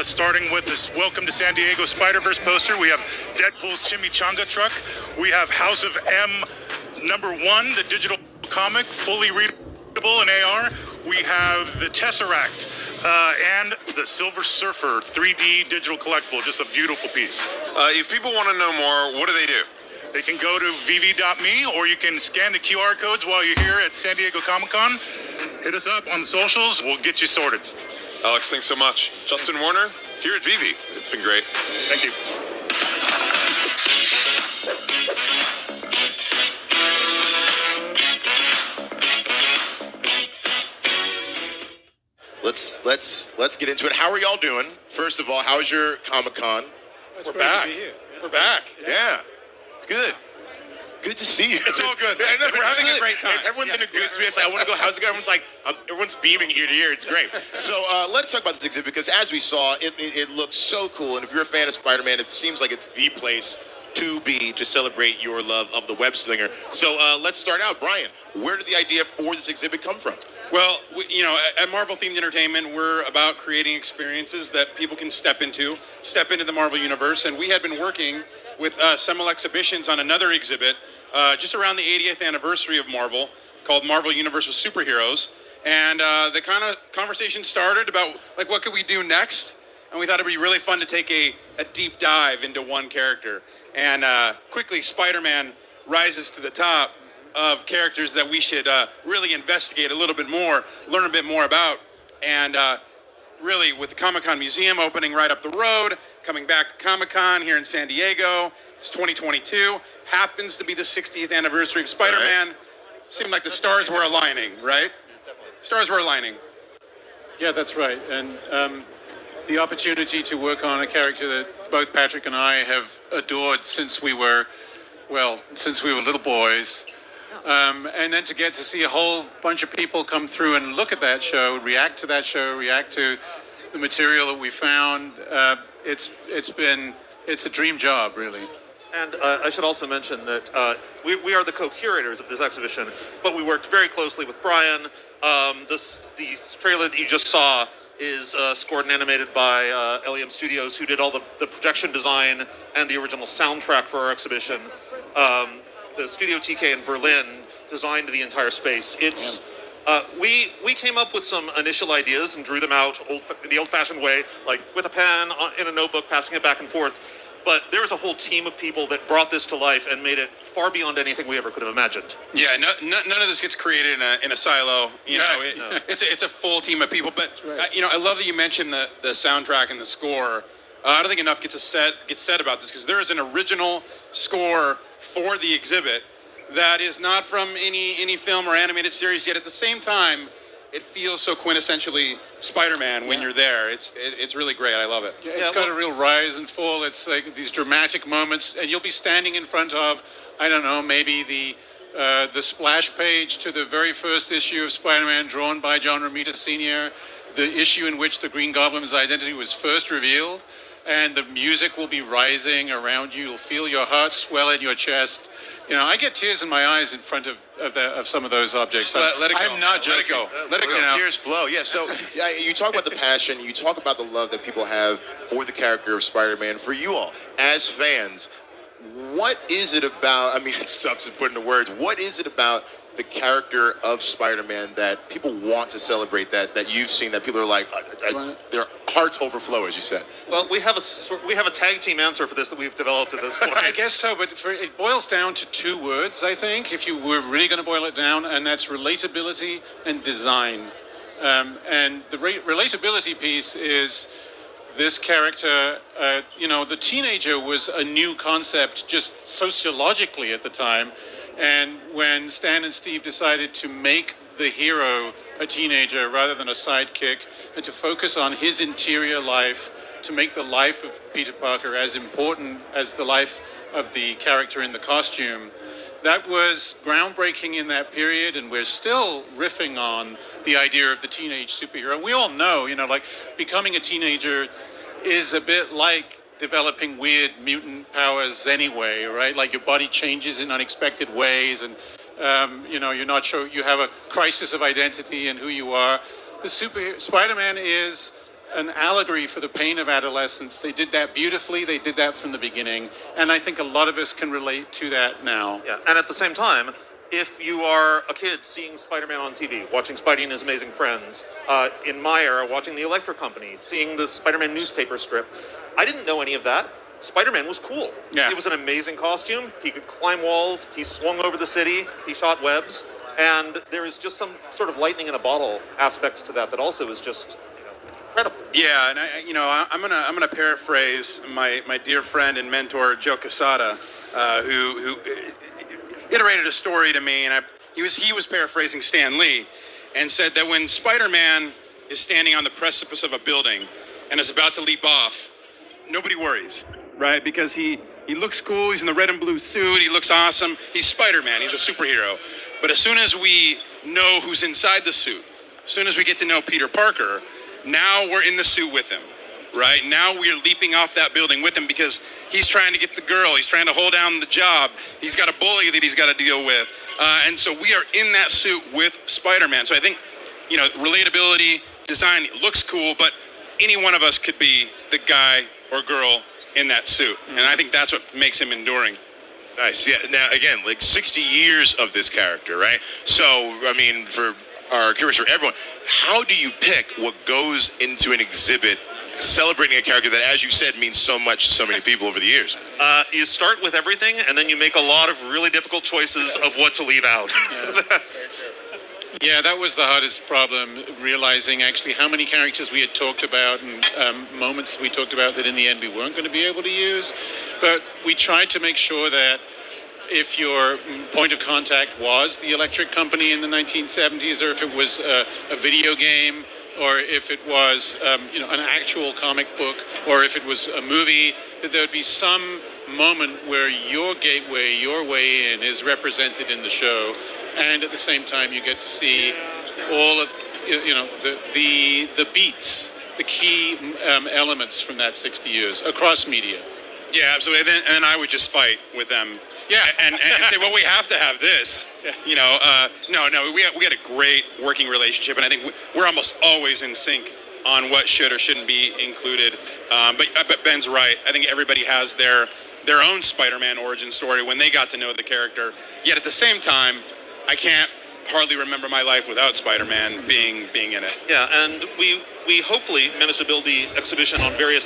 Starting with this Welcome to San Diego Spider-Verse poster, we have Deadpool's Chimichanga truck. We have House of M #1, the digital comic, fully readable in AR. We have the Tesseract and the Silver Surfer 3D digital collectible. Just a beautiful piece. If people want to know more, what do they do? They can go to vv.me, or you can scan the QR codes while you're here at San Diego Comic-Con. Hit us up on the socials. We'll get you sorted. Alex, thanks so much. Justin Warner, here at Vivi. It's been great. Thank you. Let's get into it. How are y'all doing? First of all, how's your Comic-Con? We're back. We're back. Yeah. Good. Good to see you. It's all good. We're having a great time. Everyone's in a good space. I want to go. How's it going? Everyone's like, everyone's beaming ear to ear. It's great. So let's talk about this exhibit, because as we saw, it looks so cool. And if you're a fan of Spider-Man, it seems like it's the place to be to celebrate your love of the web slinger. So let's start out. Brian, where did the idea for this exhibit come from? Well, at Marvel Themed Entertainment, we're about creating experiences that people can step into the Marvel Universe. And we had been working with several exhibitions on another exhibit just around the 80th anniversary of Marvel, called Marvel Universe of Superheroes. And the kind of conversation started about, like, what could we do next? And we thought it'd be really fun to take a deep dive into one character. And quickly, Spider-Man rises to the top of characters that we should really investigate a little bit more, learn a bit more about. And really, with the Comic-Con Museum opening right up the road, coming back to Comic-Con here in San Diego, it's 2022, happens to be the 60th anniversary of Spider-Man. Right. Seemed like the stars were aligning, right? Stars were aligning. Yeah, that's right. And the opportunity to work on a character that both Patrick and I have adored since we were little boys. And then to get to see a whole bunch of people come through and look at that show, react to that show, react to the material that we found, it's a dream job, really. And I should also mention that we are the co-curators of this exhibition, but we worked very closely with Brian. The trailer that you just saw is scored and animated by LEM Studios, who did all the projection design and the original soundtrack for our exhibition. The Studio TK in Berlin designed the entire space. It's we came up with some initial ideas and drew them out the old-fashioned way, like with a pen in a notebook, passing it back and forth. But there was a whole team of people that brought this to life and made it far beyond anything we ever could have imagined. Yeah, none of this gets created in a silo. It's a full team of people. But right. I love that you mentioned the soundtrack and the score. I don't think enough gets said about this, because there is an original score for the exhibit that is not from any film or animated series, yet at the same time, it feels so quintessentially Spider-Man when you're there. It's really great. I love it. Yeah, it's got a real rise and fall. It's like these dramatic moments, and you'll be standing in front of, I don't know, maybe the splash page to the very first issue of Spider-Man drawn by John Romita Sr., the issue in which the Green Goblin's identity was first revealed, and the music will be rising around you. You'll feel your heart swell in your chest. I get tears in my eyes in front of some of those objects. Let it go. I'm not joking. Let it go. Tears flow. Yeah. So you talk about the passion. You talk about the love that people have for the character of Spider-Man. For you all, as fans, what is it about? I mean, it's tough to put into words. What is it about the character of Spider-Man that people want to celebrate, that you've seen, that people are like, their hearts overflow, as you said? Well, we have a tag team answer for this that we've developed at this point. I guess so, but it boils down to two words, I think, if you were really going to boil it down, and that's relatability and design. And the relatability piece is this character, the teenager was a new concept just sociologically at the time. And when Stan and Steve decided to make the hero a teenager rather than a sidekick, and to focus on his interior life, to make the life of Peter Parker as important as the life of the character in the costume, that was groundbreaking in that period, and we're still riffing on the idea of the teenage superhero. We all know, like, becoming a teenager is a bit like developing weird mutant powers anyway, right? Like, your body changes in unexpected ways, and you're not sure, you have a crisis of identity and who you are. Spider-Man is an allegory for the pain of adolescence. They did that beautifully. They did that from the beginning. And I think a lot of us can relate to that now. Yeah, and at the same time, if you are a kid seeing Spider-Man on TV, watching Spidey and His Amazing Friends, in my era, watching the Electric Company, seeing the Spider-Man newspaper strip, I didn't know any of that. Spider-Man was cool. Yeah. It was an amazing costume. He could climb walls. He swung over the city. He shot webs. And there is just some sort of lightning in a bottle aspects to that also is just incredible. Yeah, and I'm gonna paraphrase my dear friend and mentor Joe Quesada, who iterated a story to me, and he was paraphrasing Stan Lee, and said that when Spider-Man is standing on the precipice of a building and is about to leap off, nobody worries, right? Because he looks cool. He's in the red and blue suit. He looks awesome. He's Spider-Man. He's a superhero. But as soon as we know who's inside the suit, as soon as we get to know Peter Parker, now we're in the suit with him, right? Now we're leaping off that building with him because he's trying to get the girl. He's trying to hold down the job. He's got a bully that he's got to deal with. And so we are in that suit with Spider-Man. So I think, relatability, design looks cool, but any one of us could be the guy or girl in that suit. And I think that's what makes him enduring. Nice. Yeah. Now, again, like 60 years of this character, right? So, I mean, for our curious, for everyone, how do you pick what goes into an exhibit celebrating a character that, as you said, means so much to so many people over the years? You start with everything, and then you make a lot of really difficult choices of what to leave out. Yeah, that was the hardest problem, realizing actually how many characters we had talked about and moments we talked about that in the end we weren't going to be able to use. But we tried to make sure that if your point of contact was the Electric Company in the 1970s, or if it was a video game, or if it was an actual comic book, or if it was a movie, that there would be some moment where your gateway, your way in, is represented in the show. And at the same time, you get to see all of the beats, the key elements from that 60 years across media. Yeah, absolutely. And then I would just fight with them. Yeah, and say, well, we have to have this. Yeah. No, we had a great working relationship, and I think we're almost always in sync on what should or shouldn't be included. But Ben's right. I think everybody has their own Spider-Man origin story when they got to know the character. Yet at the same time, I can't hardly remember my life without Spider-Man being in it. Yeah, and we hopefully managed to build the exhibition on various